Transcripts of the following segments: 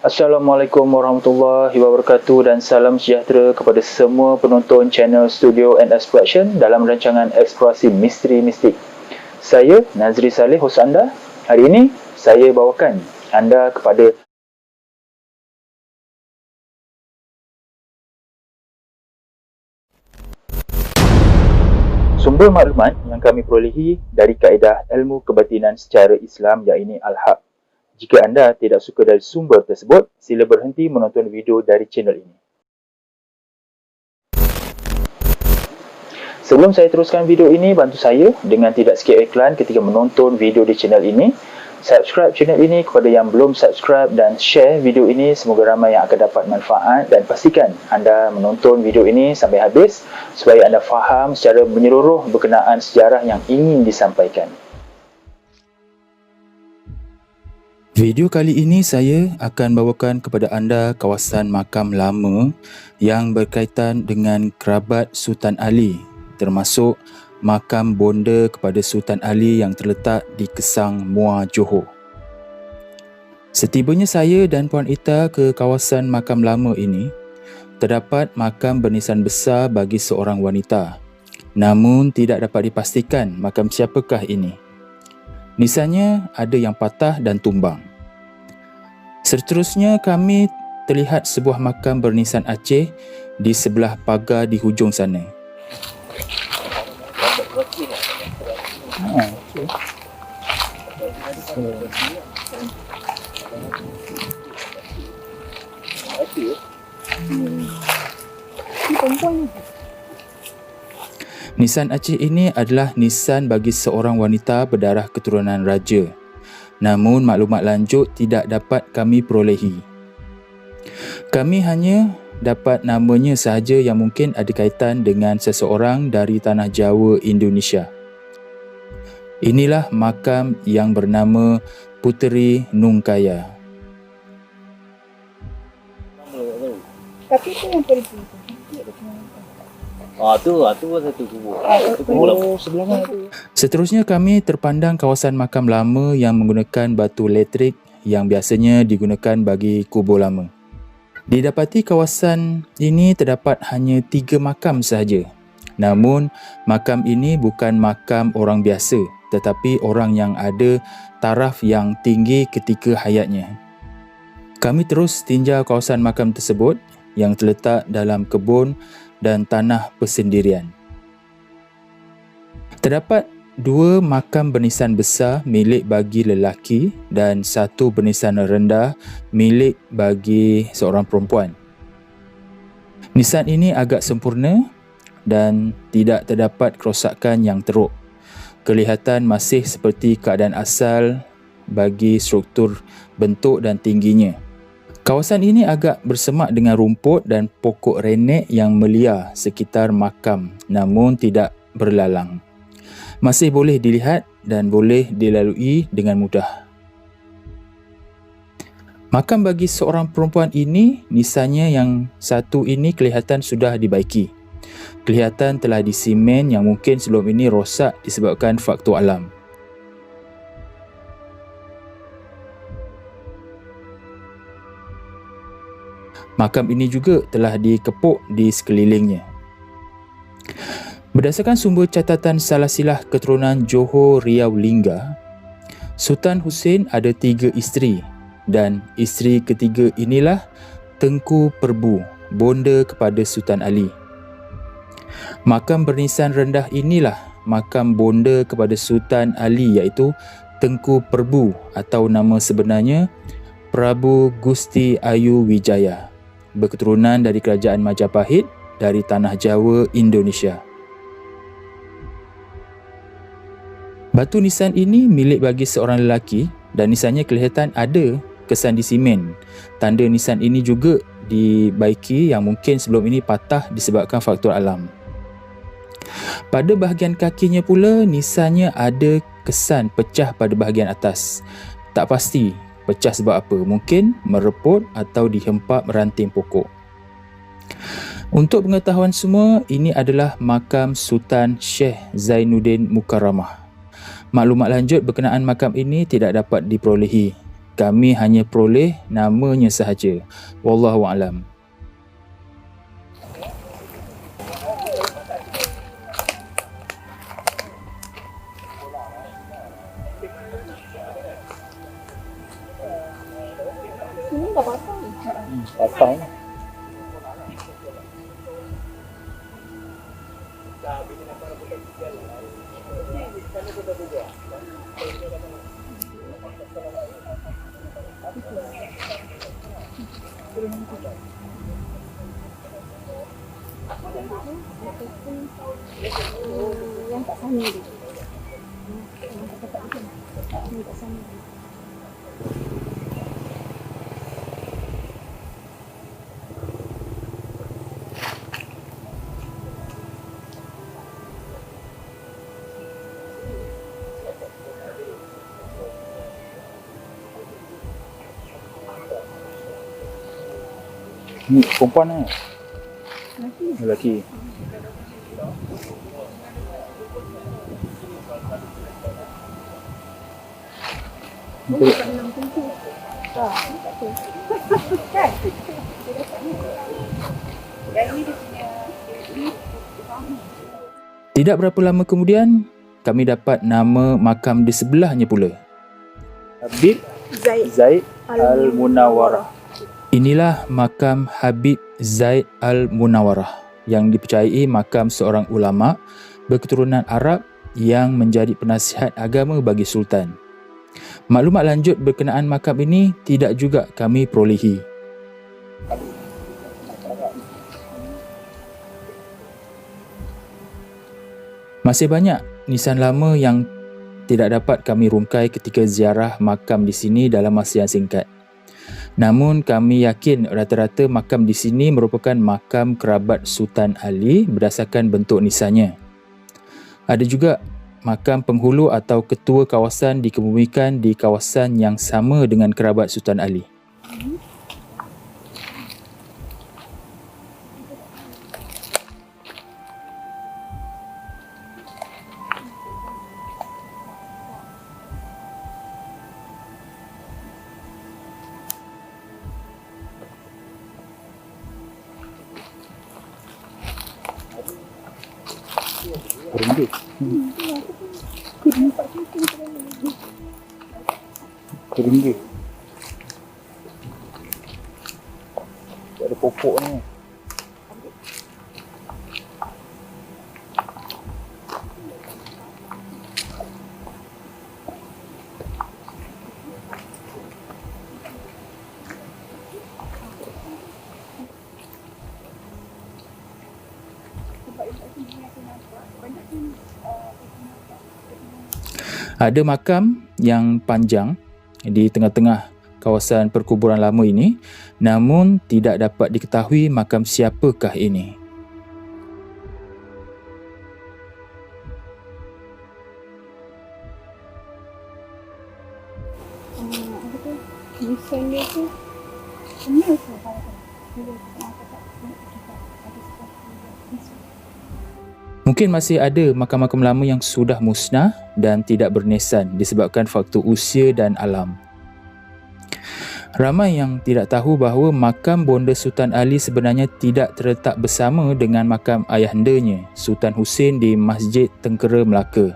Assalamualaikum warahmatullahi wabarakatuh dan salam sejahtera kepada semua penonton channel Studio and Exploration dalam rancangan Eksplorasi Misteri Mistik. Saya Nazri Saleh, hos anda. Hari ini saya bawakan anda kepada sumber maklumat yang kami perolehi dari kaedah ilmu kebatinan secara Islam, iaitu Al-Haq. Jika anda tidak suka dari sumber tersebut, sila berhenti menonton video dari channel ini. Sebelum saya teruskan video ini, bantu saya dengan tidak skip iklan ketika menonton video di channel ini. Subscribe channel ini kepada yang belum subscribe dan share video ini, semoga ramai yang akan dapat manfaat, dan pastikan anda menonton video ini sampai habis supaya anda faham secara menyeluruh berkenaan sejarah yang ingin disampaikan. Video kali ini saya akan bawakan kepada anda kawasan makam lama yang berkaitan dengan kerabat Sultan Ali, termasuk makam bonda kepada Sultan Ali yang terletak di Kesang, Muar, Johor. Setibanya saya dan Puan Ita ke kawasan makam lama ini, terdapat makam bernisan besar bagi seorang wanita. Namun tidak dapat dipastikan makam siapakah ini. Nisannya ada yang patah dan tumbang. Seterusnya kami terlihat sebuah makam bernisan Aceh di sebelah pagar di hujung sana. Nisan Aceh ini adalah nisan bagi seorang wanita berdarah keturunan raja. Namun maklumat lanjut tidak dapat kami perolehi. Kami hanya dapat namanya sahaja yang mungkin ada kaitan dengan seseorang dari tanah Jawa, Indonesia. Inilah makam yang bernama Puteri Nungkaya. Tapi itu yang pergi tu. Tu satu kubur. Sebelah mana tu? Seterusnya kami terpandang kawasan makam lama yang menggunakan batu letrik yang biasanya digunakan bagi kubur lama. Didapati kawasan ini terdapat hanya 3 makam sahaja. Namun, makam ini bukan makam orang biasa, tetapi orang yang ada taraf yang tinggi ketika hayatnya. Kami terus tinjau kawasan makam tersebut yang terletak dalam kebun dan tanah persendirian. Terdapat 2 makam bernisan besar milik bagi lelaki dan 1 bernisan rendah milik bagi seorang perempuan. Nisan ini agak sempurna dan tidak terdapat kerosakan yang teruk. Kelihatan masih seperti keadaan asal bagi struktur bentuk dan tingginya. Kawasan ini agak bersemak dengan rumput dan pokok renek yang melia sekitar makam, namun tidak berlalang. Masih boleh dilihat dan boleh dilalui dengan mudah. Makam bagi seorang perempuan ini, nisannya yang satu ini kelihatan sudah dibaiki. Kelihatan telah disimen yang mungkin sebelum ini rosak disebabkan faktor alam. Makam ini juga telah dikepuk di sekelilingnya. Berdasarkan sumber catatan Salasilah Keturunan Johor Riau Lingga, Sultan Hussein ada 3 isteri dan isteri ketiga inilah Tengku Perbu, bonda kepada Sultan Ali. Makam bernisan rendah inilah makam bonda kepada Sultan Ali, iaitu Tengku Perbu atau nama sebenarnya Prabu Gusti Ayu Wijaya, berketurunan dari Kerajaan Majapahit dari Tanah Jawa, Indonesia. Batu nisan ini milik bagi seorang lelaki dan nisannya kelihatan ada kesan disimen. Tanda nisan ini juga dibaiki yang mungkin sebelum ini patah disebabkan faktor alam. Pada bahagian kakinya pula, nisannya ada kesan pecah pada bahagian atas. Tak pasti pecah sebab apa, mungkin mereput atau dihempap ranting pokok. Untuk pengetahuan semua, ini adalah makam Sultan Syekh Zainuddin Mukarramah. Maklumat lanjut berkenaan makam ini tidak dapat diperolehi. Kami hanya peroleh namanya sahaja. Wallahu a'lam. Ini dah pasang. Pasang. Yang tak sama dia. Yang tak tepat itu. Yang tak sama dia. Ni perempuan ni. Lelaki. Lelaki. Oh, tak dalam pintu. Tak tahu. Kan? Dia dapat ni. Dan ini dia punya Tidak berapa lama kemudian, kami dapat nama makam di sebelahnya pula. Habib Zaid Zaid Al-Munawwarah. Inilah makam Habib Zaid Al-Munawwarah yang dipercayai makam seorang ulama berketurunan Arab yang menjadi penasihat agama bagi Sultan. Maklumat lanjut berkenaan makam ini tidak juga kami perolehi. Masih banyak nisan lama yang tidak dapat kami rungkai ketika ziarah makam di sini dalam masa yang singkat. Namun kami yakin rata-rata makam di sini merupakan makam kerabat Sultan Ali berdasarkan bentuk nisannya. Ada juga makam penghulu atau ketua kawasan dikebumikan di kawasan yang sama dengan kerabat Sultan Ali. Kerendil. Kerendil. Ada pokok ni. Ada makam yang panjang di tengah-tengah kawasan perkuburan lama ini, namun tidak dapat diketahui makam siapakah ini. apa tu? Nisan dia tu. Kenal tu kalau dia tak Mungkin masih ada makam-makam lama yang sudah musnah dan tidak bernisan disebabkan faktor usia dan alam. Ramai yang tidak tahu bahawa makam bonda Sultan Ali sebenarnya tidak terletak bersama dengan makam ayahandanya, Sultan Husain di Masjid Tengkera Melaka.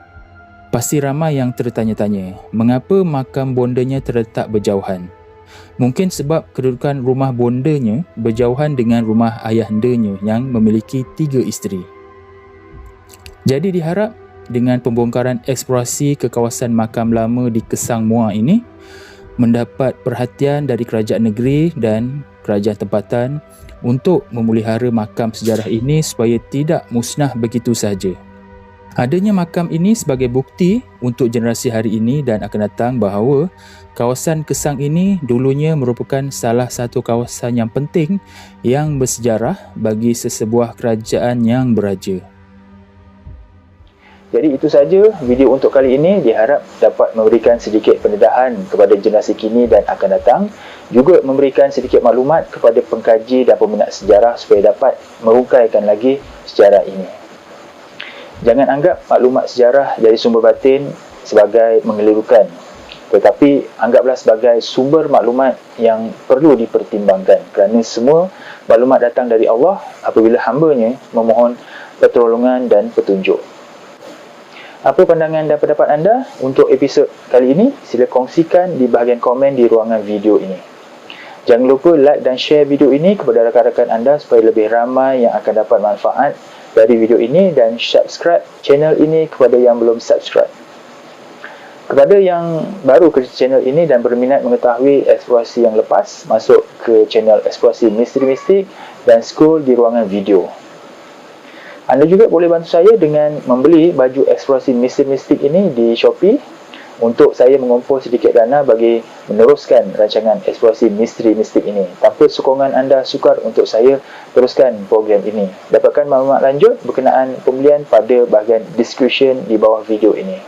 Pasti ramai yang tertanya-tanya, mengapa makam bondanya terletak berjauhan? Mungkin sebab kedudukan rumah bondanya berjauhan dengan rumah ayahandanya yang memiliki 3 isteri. Jadi diharap dengan pembongkaran eksplorasi ke kawasan makam lama di Kesang Muar ini mendapat perhatian dari kerajaan negeri dan kerajaan tempatan untuk memelihara makam sejarah ini supaya tidak musnah begitu sahaja. Adanya makam ini sebagai bukti untuk generasi hari ini dan akan datang bahawa kawasan Kesang ini dulunya merupakan salah satu kawasan yang penting yang bersejarah bagi sesebuah kerajaan yang beraja. Jadi itu saja video untuk kali ini, diharap dapat memberikan sedikit pendedahan kepada generasi kini dan akan datang, juga memberikan sedikit maklumat kepada pengkaji dan peminat sejarah supaya dapat merungkaikan lagi sejarah ini. Jangan anggap maklumat sejarah dari sumber batin sebagai mengelirukan. tetapi anggaplah sebagai sumber maklumat yang perlu dipertimbangkan, kerana semua maklumat datang dari Allah apabila hamba-Nya memohon pertolongan dan petunjuk. Apa pandangan dan pendapat anda untuk episod kali ini? Sila kongsikan di bahagian komen di ruangan video ini. Jangan lupa like dan share video ini kepada rakan-rakan anda supaya lebih ramai yang akan dapat manfaat dari video ini, dan subscribe channel ini kepada yang belum subscribe. Kepada yang baru ke channel ini dan berminat mengetahui eksplorasi yang lepas, masuk ke channel eksplorasi misteri mistik dan scroll di ruangan video. Anda juga boleh bantu saya dengan membeli baju eksplorasi misteri mistik ini di Shopee untuk saya mengumpul sedikit dana bagi meneruskan rancangan eksplorasi misteri mistik ini. Tanpa sokongan anda sukar untuk saya teruskan program ini. Dapatkan maklumat lanjut berkenaan pembelian pada bahagian description di bawah video ini.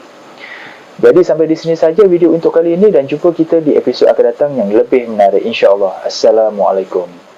Jadi sampai di sini saja video untuk kali ini, dan jumpa kita di episod akan datang yang lebih menarik insya-Allah. Assalamualaikum.